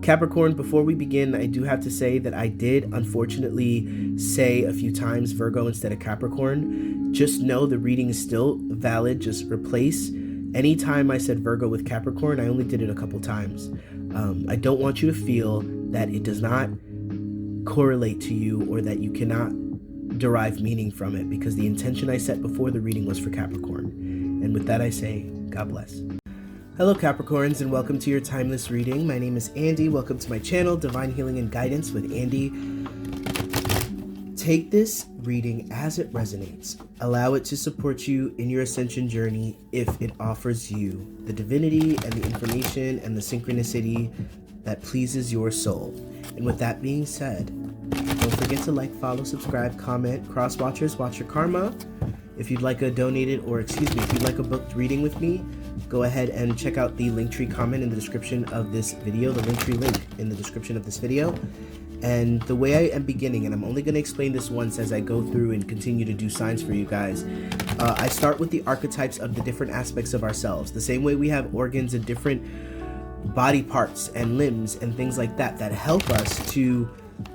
Capricorn, before we begin, I do have to say that I did unfortunately say a few times Virgo instead of Capricorn. Just know the reading is still valid. Just replace anytime I said Virgo with Capricorn. I only did it a couple times. I don't want you to feel that it does not correlate to you or that you cannot derive meaning from it, because the intention I set before the reading was for Capricorn. And with that I say, God bless. Hello Capricorns, and welcome to your timeless reading. My name is Andy. Welcome to my channel, Divine Healing and Guidance with Andy. Take this reading as it resonates. Allow it to support you in your ascension journey if it offers you the divinity and the information and the synchronicity that pleases your soul. And with that being said, don't forget to like, follow, subscribe, comment, cross-watchers, watch your karma. If you'd like a donated, if you'd like a booked reading with me, go ahead and check out the Linktree comment in the description of this video, the Linktree link in the description of this video. And the way I am beginning, and I'm only going to explain this once as I go through and continue to do signs for you guys, I start with the archetypes of the different aspects of ourselves. The same way we have organs and different body parts and limbs and things like that that help us to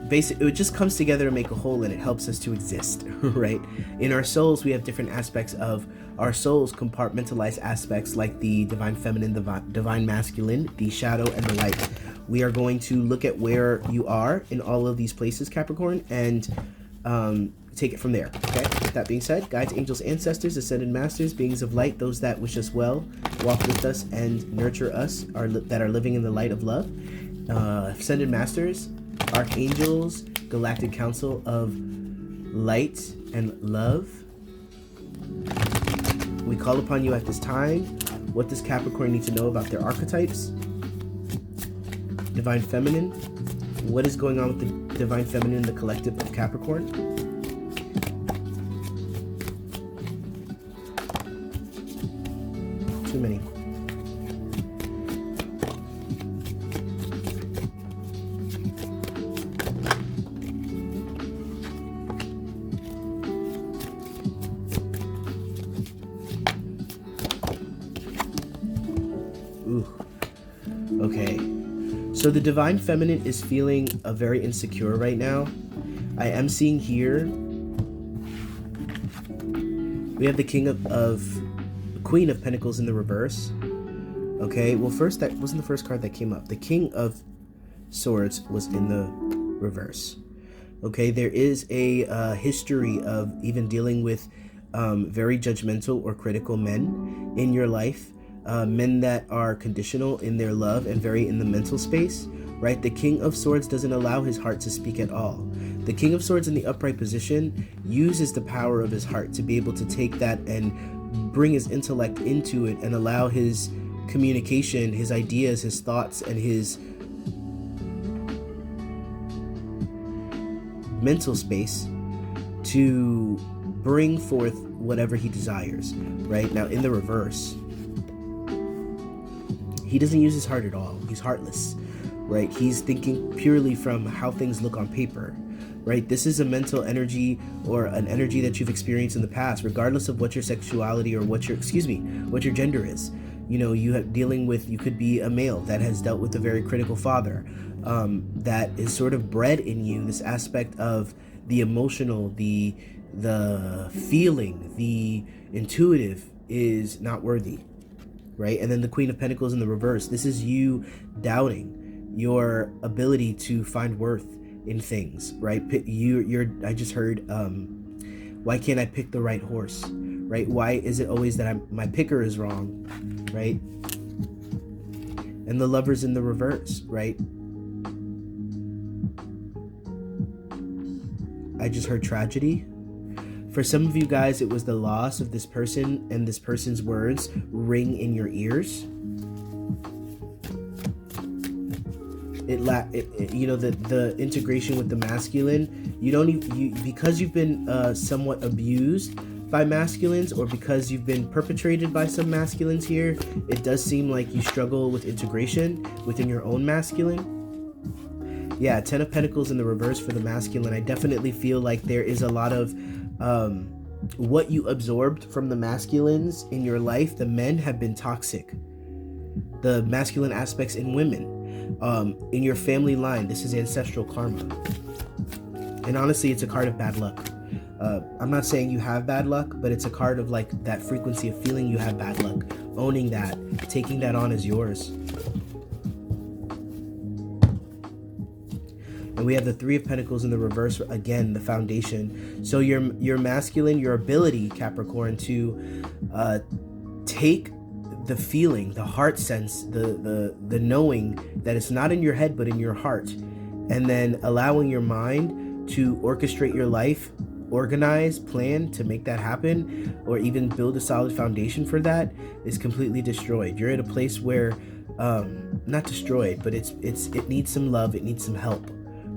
basically, it just comes together to make a whole, and it helps us to exist, right? In our souls, we have different aspects of our souls, compartmentalized aspects like the divine feminine, the divine masculine, the shadow, and the light. We are going to look at where you are in all of these places, Capricorn, and take it from there, okay? With that being said, guides, angels, ancestors, ascended masters, beings of light, those that wish us well, walk with us and nurture us, that are living in the light of love, ascended masters, archangels, galactic council of light and love, we call upon you at this time. What does Capricorn need to know about their archetypes? Divine feminine, what is going on with the divine feminine, the collective of Capricorn? Too many. Okay, so the divine feminine is feeling very insecure right now. I am seeing here we have the Queen of Pentacles in the reverse. Okay, well first, that wasn't the first card that came up. The King of Swords was in the reverse. Okay, there is a history of even dealing with very judgmental or critical men in your life. Men that are conditional in their love and very in the mental space, right? The King of Swords doesn't allow his heart to speak at all. The King of Swords in the upright position uses the power of his heart to be able to take that and bring his intellect into it and allow his communication, his ideas, his thoughts, and his mental space to bring forth whatever he desires, right? Now in the reverse, he doesn't use his heart at all. He's heartless, right? He's thinking purely from how things look on paper, right? This is a mental energy or an energy that you've experienced in the past, regardless of what your sexuality or what your gender is. You know, you could be a male that has dealt with a very critical father, that is sort of bred in you, this aspect of the emotional, the feeling, the intuitive is not worthy. Right? And then the Queen of Pentacles in the reverse. This is you doubting your ability to find worth in things, right? I just heard, why can't I pick the right horse, right? Why is it always that my picker is wrong, right? And the Lover's in the reverse, right? I just heard tragedy. For some of you guys, it was the loss of this person, and this person's words ring in your ears. The integration with the masculine. Because you've been somewhat abused by masculines, or because you've been perpetrated by some masculines here, it does seem like you struggle with integration within your own masculine. Yeah, 10 of Pentacles in the reverse for the masculine. I definitely feel like there is a lot of what you absorbed from the masculines in your life. The men have been toxic. The masculine aspects in women In your family line, this is ancestral karma. And honestly, it's a card of bad luck. I'm not saying you have bad luck, but it's a card of like that frequency of feeling you have bad luck, owning that, taking that on as yours. And we have the Three of Pentacles in the reverse, again, the foundation. So your masculine, your ability, Capricorn, to take the feeling, the heart sense, the knowing that it's not in your head but in your heart, and then allowing your mind to orchestrate your life, organize, plan to make that happen, or even build a solid foundation for that, is completely destroyed. You're at a place where not destroyed, but it needs some love, it needs some help,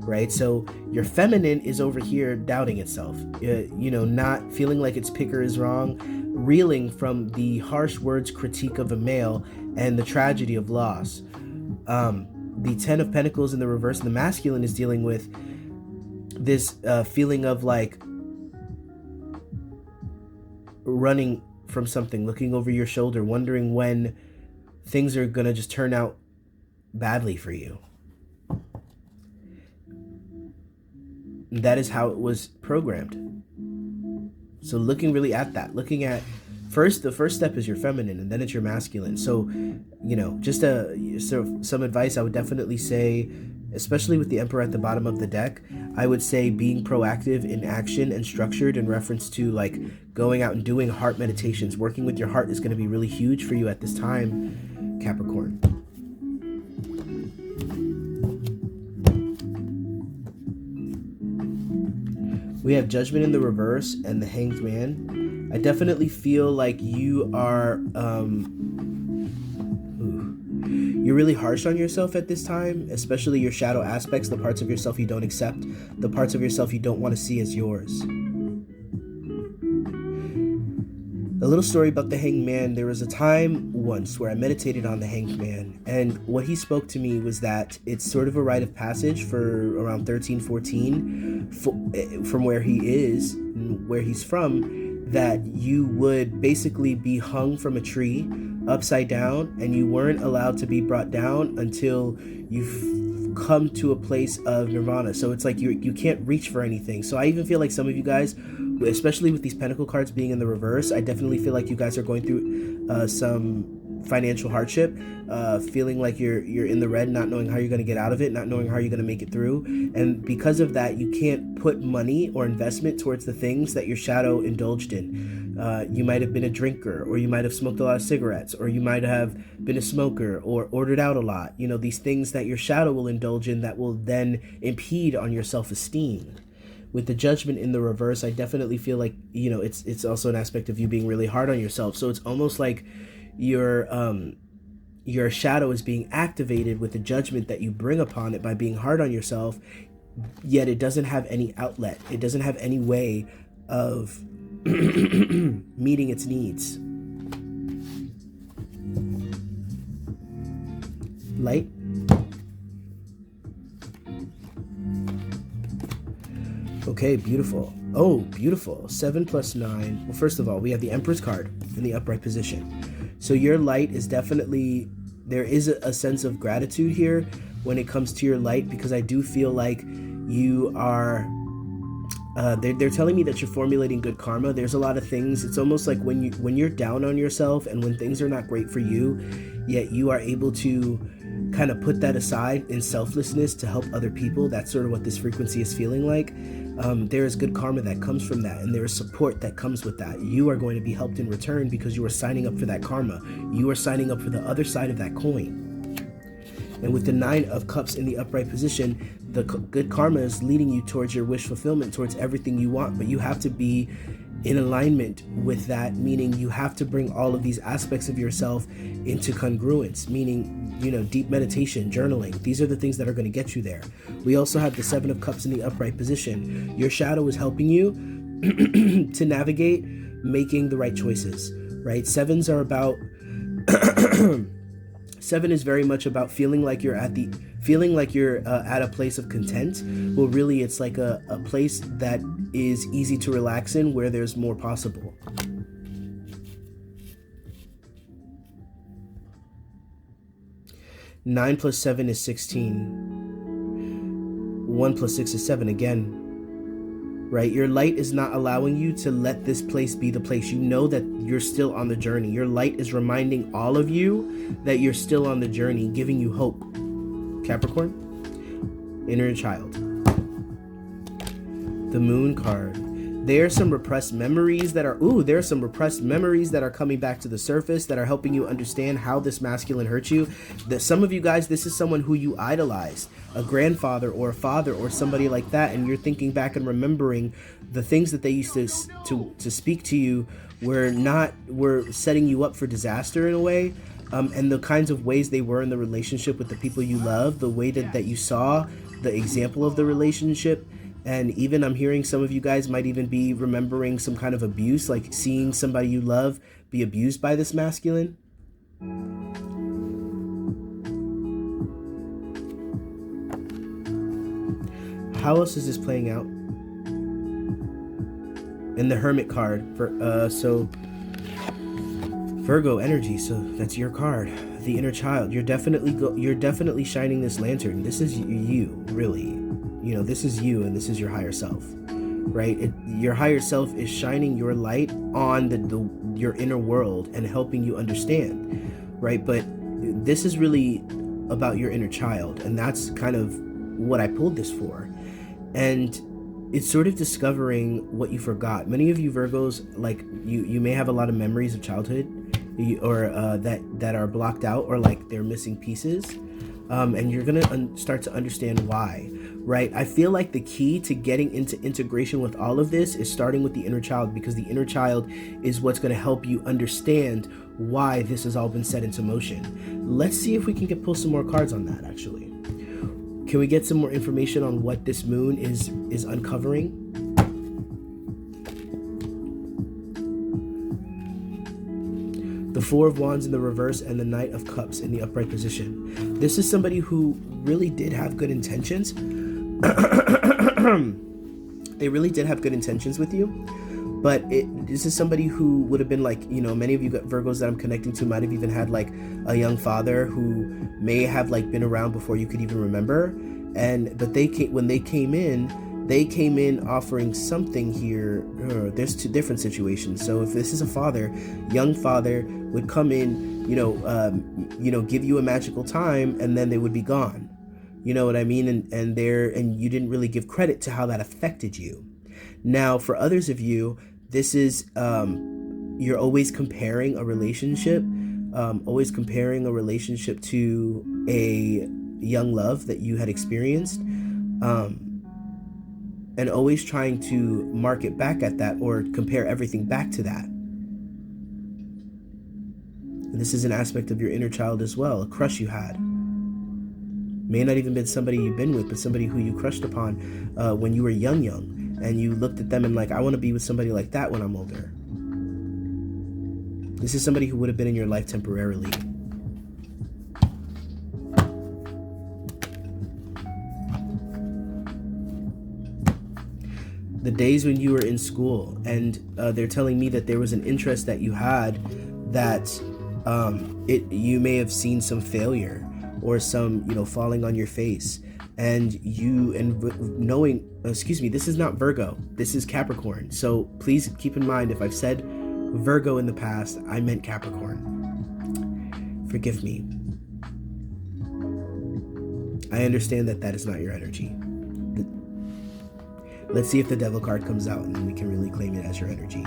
right? So your feminine is over here doubting itself, not feeling like its picker is wrong, reeling from the harsh words critique of a male and the tragedy of loss. The Ten of Pentacles in the reverse, the masculine, is dealing with this feeling of like running from something, looking over your shoulder, wondering when things are gonna just turn out badly for you. That is how it was programmed. So looking really at that, looking at the first step is your feminine, and then it's your masculine. So, just some advice I would definitely say, especially with the Emperor at the bottom of the deck, I would say being proactive in action and structured in reference to like going out and doing heart meditations. Working with your heart is going to be really huge for you at this time, Capricorn. We have Judgment in the reverse and the Hanged Man. I definitely feel like you are you're really harsh on yourself at this time, especially your shadow aspects, the parts of yourself you don't accept, the parts of yourself you don't want to see as yours. A little story about the Hanged Man. There was a time once where I meditated on the Hanged Man, and what he spoke to me was that it's sort of a rite of passage for around 13, 14, from where he is, and where he's from, that you would basically be hung from a tree upside down, and you weren't allowed to be brought down until you've come to a place of nirvana. So it's like you can't reach for anything. So I even feel like some of you guys, especially with these pentacle cards being in the reverse, I definitely feel like you guys are going through some financial hardship, feeling like you're in the red, not knowing how you're going to get out of it, not knowing how you're going to make it through. And because of that, you can't put money or investment towards the things that your shadow indulged in. You might have been a drinker, or you might have smoked a lot of cigarettes, or you might have been a smoker or ordered out a lot. These things that your shadow will indulge in that will then impede on your self-esteem. With the Judgment in the reverse, I definitely feel like, it's also an aspect of you being really hard on yourself. So it's almost like your shadow is being activated with the judgment that you bring upon it by being hard on yourself, yet it doesn't have any outlet. It doesn't have any way of meeting its needs. Light. Okay, beautiful. Oh, beautiful. 7 plus 9. Well, first of all, we have the Empress card in the upright position. So your light is definitely, there is a sense of gratitude here when it comes to your light, because I do feel like you are, they're telling me that you're formulating good karma. There's a lot of things. It's almost like when you're down on yourself and when things are not great for you, yet you are able to kind of put that aside in selflessness to help other people. That's sort of what this frequency is feeling like. There is good karma that comes from that, and there is support that comes with that. You are going to be helped in return because you are signing up for that karma. You are signing up for the other side of that coin. And with the 9 of Cups in the upright position, the good karma is leading you towards your wish fulfillment, towards everything you want, but you have to be in alignment with that, meaning you have to bring all of these aspects of yourself into congruence, meaning, deep meditation, journaling. These are the things that are going to get you there. We also have the 7 of Cups in the upright position. Your shadow is helping you to navigate making the right choices, right? 7s are about 7 is very much about feeling like you're at a place of content. Well, really, it's like a place that is easy to relax in, where there's more possible. 9 plus 7 is 16. 1 plus 6 is 7 again. Right? Your light is not allowing you to let this place be the place. You know that you're still on the journey. Your light is reminding all of you that you're still on the journey, giving you hope. Capricorn, inner child. The Moon card. There are some repressed memories that are coming back to the surface that are helping you understand how this masculine hurt you. That some of you guys, this is someone who you idolized, a grandfather or a father or somebody like that, and you're thinking back and remembering the things that they used to speak to you were setting you up for disaster in a way, and the kinds of ways they were in the relationship with the people you love, the way that you saw the example of the relationship. And even I'm hearing some of you guys might even be remembering some kind of abuse, like seeing somebody you love be abused by this masculine. How else is this playing out? In the Hermit card, so Virgo energy, so that's your card, the inner child. You're definitely shining this lantern. This is you, really. You know, this is you, and this is your higher self, right? Your higher self is shining your light on your inner world and helping you understand, right? But this is really about your inner child, and that's kind of what I pulled this for. And it's sort of discovering what you forgot. Many of you Virgos, like you may have a lot of memories of childhood, or that are blocked out, or like they're missing pieces. And you're gonna start to understand why, right? I feel like the key to getting into integration with all of this is starting with the inner child, because the inner child is what's gonna help you understand why this has all been set into motion. Let's see if we can pull some more cards on that, actually. Can we get some more information on what this moon is uncovering? The Four of Wands in the reverse and the Knight of Cups in the upright position. This is somebody who really did have good intentions. They really did have good intentions with you, but this is somebody who would have been like, you know, many of you Virgos that I'm connecting to might have even had like a young father who may have like been around before you could even remember. But when they came in offering something here. There's two different situations. So if this is a father, young father would come in, give you a magical time, and then they would be gone. You know what I mean? And you didn't really give credit to how that affected you. Now, for others of you, this is you're always comparing a relationship to a young love that you had experienced. And always trying to mark it back at that, or compare everything back to that. And this is an aspect of your inner child as well, a crush you had. May not even been somebody you've been with, but somebody who you crushed upon when you were young, and you looked at them and like, I want to be with somebody like that when I'm older. This is somebody who would have been in your life temporarily. The days when you were in school, and they're telling me that there was an interest that you had that you may have seen some failure or some, falling on your face, and this is not Virgo, this is Capricorn. So please keep in mind, if I've said Virgo in the past, I meant Capricorn. Forgive me. I understand that is not your energy. Let's see if the Devil card comes out, and then we can really claim it as your energy.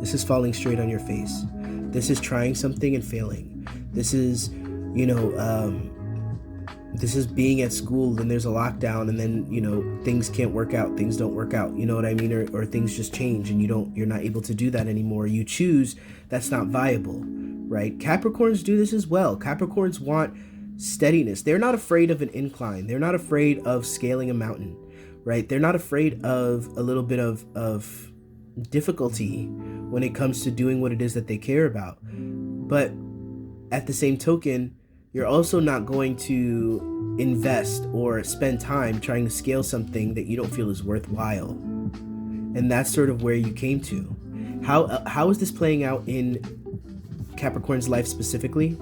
This is falling straight on your face. This is trying something and failing. This is, this is being at school, and there's a lockdown, and then, things can't work out. Things don't work out. You know what I mean? Or things just change, and you're not able to do that anymore. You choose that's not viable, right? Capricorns do this as well. Capricorns want steadiness. They're not afraid of an incline. They're not afraid of scaling a mountain, right? They're not afraid of a little bit of difficulty when it comes to doing what it is that they care about. But at the same token, you're also not going to invest or spend time trying to scale something that you don't feel is worthwhile. And that's sort of where you came to. How is this playing out in Capricorn's life specifically?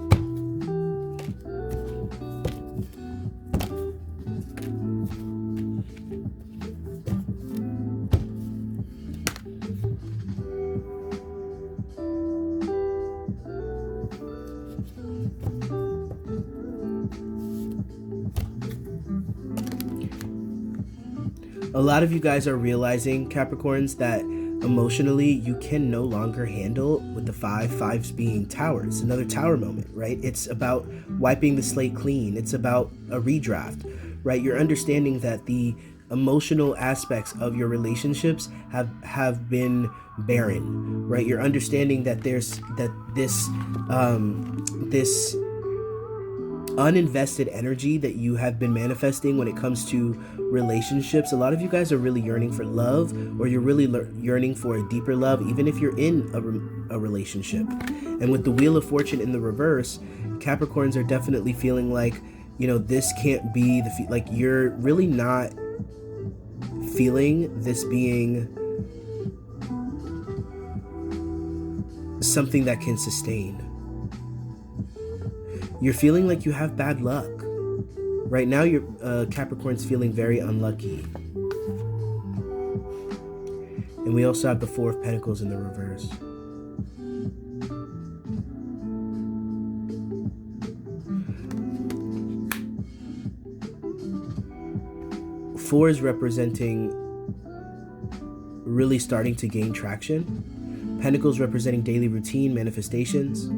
A lot of you guys are realizing, Capricorns, that emotionally you can no longer handle with the fives being towers. Another tower moment, right? It's about wiping the slate clean. It's about a redraft, right? You're understanding that the emotional aspects of your relationships have been barren, right? You're understanding that this uninvested energy that you have been manifesting when it comes to relationships. A lot of you guys are really yearning for love, or you're really yearning for a deeper love, even if you're in a relationship. And with the Wheel of Fortune in the reverse, Capricorns are definitely feeling like, this can't be like you're really not feeling this being something that can sustain. You're feeling like you have bad luck. Right now, your Capricorn's feeling very unlucky. And we also have the Four of Pentacles in the reverse. Four is representing really starting to gain traction. Pentacles representing daily routine, manifestations.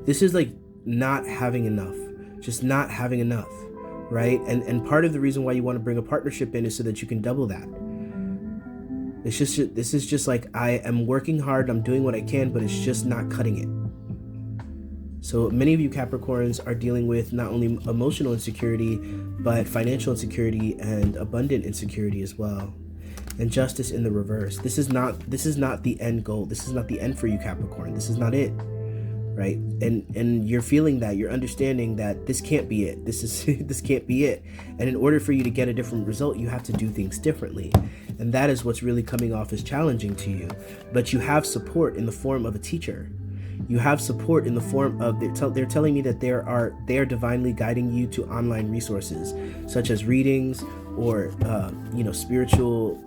This is like not having enough, just not having enough, right? And part of the reason why you want to bring a partnership in is so that you can double that. This is just like, I am working hard, I'm doing what I can, but it's just not cutting it. So many of you Capricorns are dealing with not only emotional insecurity, but financial insecurity and abundant insecurity as well. And Justice in the reverse. This is not the end goal. This is not the end for you, Capricorn. This is not it. Right? And you're feeling that, you're understanding that this can't be it. This can't be it. And in order for you to get a different result, you have to do things differently. And that is what's really coming off as challenging to you. But you have support in the form of a teacher. You have support in the form of, they're telling me that they are divinely guiding you to online resources, such as readings or spiritual,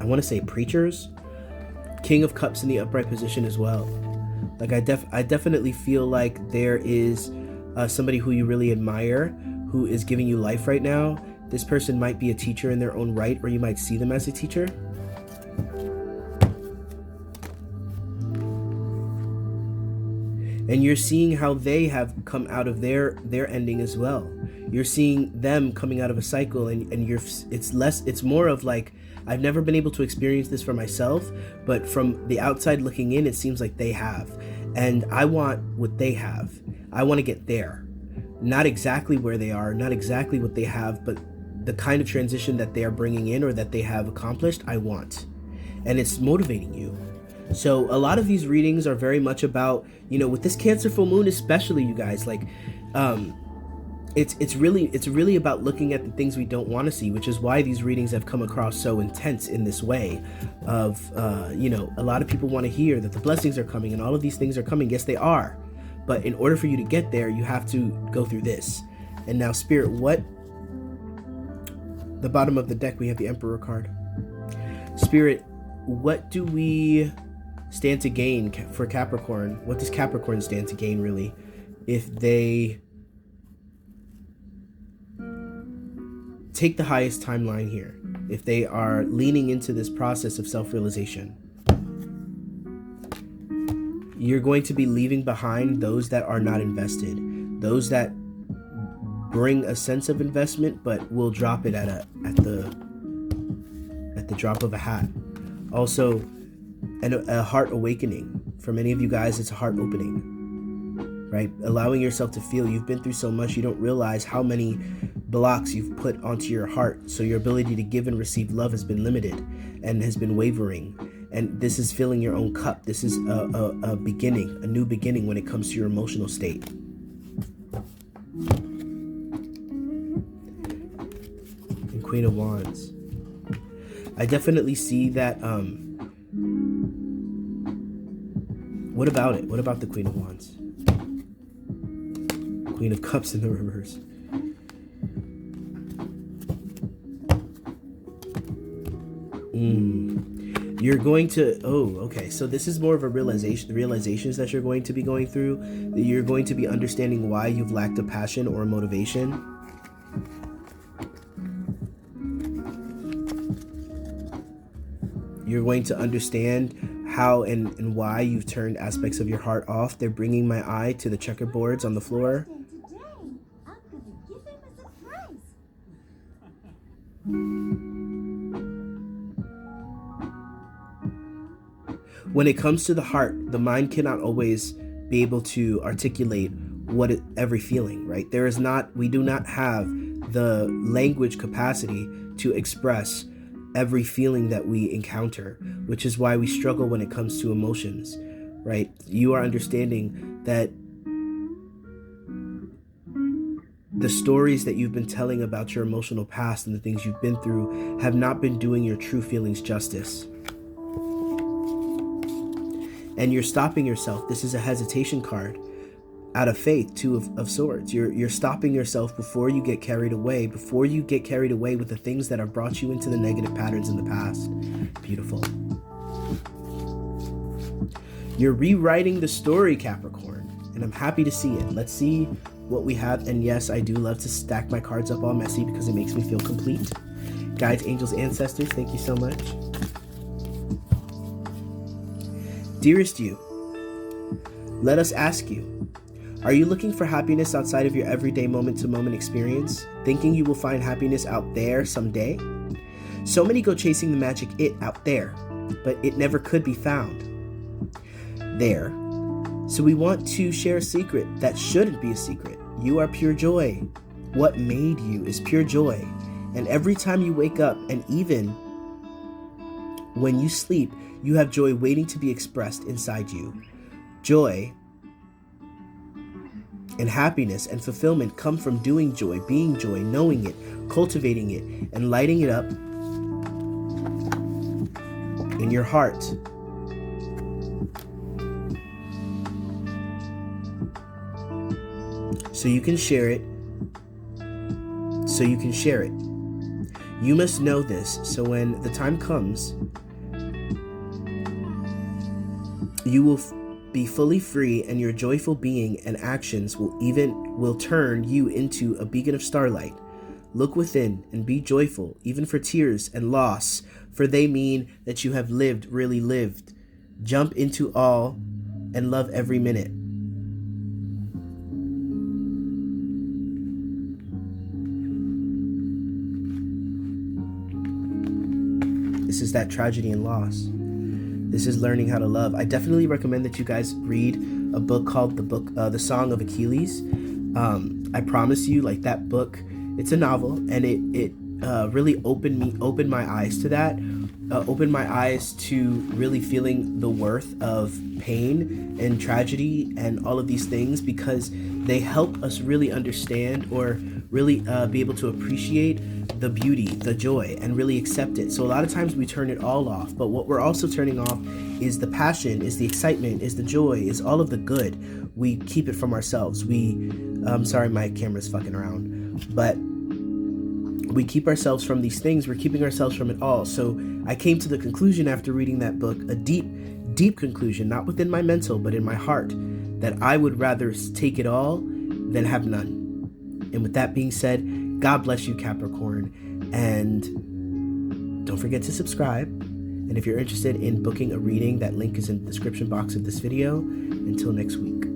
I want to say preachers. King of Cups in the upright position as well. Like I definitely feel like there is somebody who you really admire who is giving you life right now. This person might be a teacher in their own right, or you might see them as a teacher. And you're seeing how they have come out of their ending as well. You're seeing them coming out of a cycle, and it's more of like, I've never been able to experience this for myself, but from the outside looking in, it seems like they have. And I want what they have. I want to get there. Not exactly where they are, not exactly what they have, but the kind of transition that they are bringing in or that they have accomplished, I want. And it's motivating you. So a lot of these readings are very much about, with this Cancer full moon especially, you guys, like, it's really about looking at the things we don't want to see, which is why these readings have come across so intense in this way of, a lot of people want to hear that the blessings are coming and all of these things are coming. Yes, they are. But in order for you to get there, you have to go through this. And now, Spirit, the bottom of the deck, we have the Emperor card. Spirit, what do we stand to gain for Capricorn? What does Capricorn stand to gain, really, if they take the highest timeline here, if they are leaning into this process of self-realization? You're going to be leaving behind those that are not invested, those that bring a sense of investment but will drop it at the drop of a hat. Also, a heart awakening. For many of you guys, it's a heart opening. right? Allowing yourself to feel. You've been through so much, you don't realize how many blocks you've put onto your heart. So your ability to give and receive love has been limited and has been wavering. And this is filling your own cup. This is a beginning, a new beginning when it comes to your emotional state. And Queen of Wands. I definitely see that. What about it? What about the Queen of Wands? Queen of Cups in the reverse. You're going to, okay. So this is more of a realizations that you're going to be going through. That you're going to be understanding why you've lacked a passion or a motivation. You're going to understand how and why you've turned aspects of your heart off. They're bringing my eye to the checkerboards on the floor. When it comes to the heart, the mind cannot always be able to articulate every feeling, right? We do not have the language capacity to express every feeling that we encounter, which is why we struggle when it comes to emotions, right? You are understanding that the stories that you've been telling about your emotional past and the things you've been through have not been doing your true feelings justice. And you're stopping yourself. This is a hesitation card. Out of faith, Two of Swords. You're stopping yourself before you get carried away, with the things that have brought you into the negative patterns in the past. Beautiful. You're rewriting the story, Capricorn, and I'm happy to see it. Let's see what we have. And yes, I do love to stack my cards up all messy because it makes me feel complete. Guides, angels, ancestors, thank you so much. Dearest you, let us ask you, are you looking for happiness outside of your everyday moment-to-moment experience, thinking you will find happiness out there someday? So many go chasing the magic it out there, but it never could be found there. So we want to share a secret that shouldn't be a secret. You are pure joy. What made you is pure joy. And every time you wake up, and even when you sleep, you have joy waiting to be expressed inside you. Joy and happiness and fulfillment come from doing joy, being joy, knowing it, cultivating it, and lighting it up in your heart. So you can share it. You must know this, so when the time comes, you will be fully free, and your joyful being and actions will turn you into a beacon of starlight. Look within and be joyful, even for tears and loss, for they mean that you have lived, really lived. Jump into all and love every minute. This is that tragedy and loss. This is learning how to love. I definitely recommend that you guys read a book called The Song of Achilles. I promise you, like, that book, it's a novel, and it really opened my eyes to that. Opened my eyes to really feeling the worth of pain and tragedy and all of these things, because they help us really understand or really be able to appreciate the beauty, the joy, and really accept it. So a lot of times we turn it all off, but what we're also turning off is the passion, is the excitement, is the joy, is all of the good. We keep it from ourselves. Sorry, my camera's fucking around, but we keep ourselves from these things. We're keeping ourselves from it all. So I came to the conclusion after reading that book, a deep conclusion, not within my mental, but in my heart, that I would rather take it all than have none. And with that being said, God bless you, Capricorn, and don't forget to subscribe. And if you're interested in booking a reading, that link is in the description box of this video. Until next week.